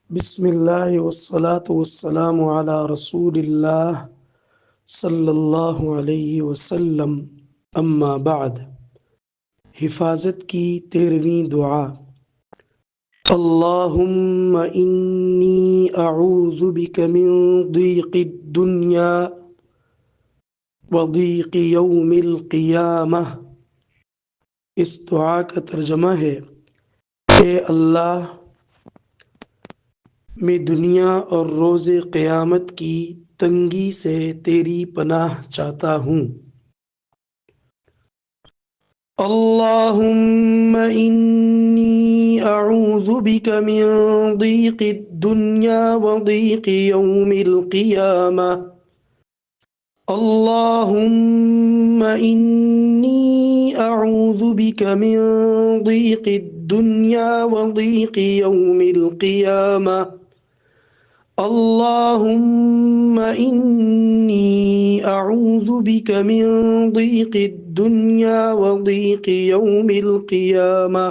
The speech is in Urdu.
بسم اللہ والصلاة والسلام علی رسول اللہ صلی اللہ علیہ وسلم، اما بعد۔ حفاظت کی 13ویں دعا۔ اللہم انی اعوذ بک من ضیق الدنیا وضیق یوم القیامہ۔ اس دعا کا ترجمہ ہے: اے اللہ، میں دنیا اور روز قیامت کی تنگی سے تیری پناہ چاہتا ہوں۔ اللہم انی اعوذ بک من ضیق الدنیا وضیق یوم القیامہ۔ اللہم انی اعوذ بک من ضیق الدنیا وضیق یوم القیامہ۔ اللہم انی اعوذ بک من ضیق الدنیا وضیق یوم القیامہ۔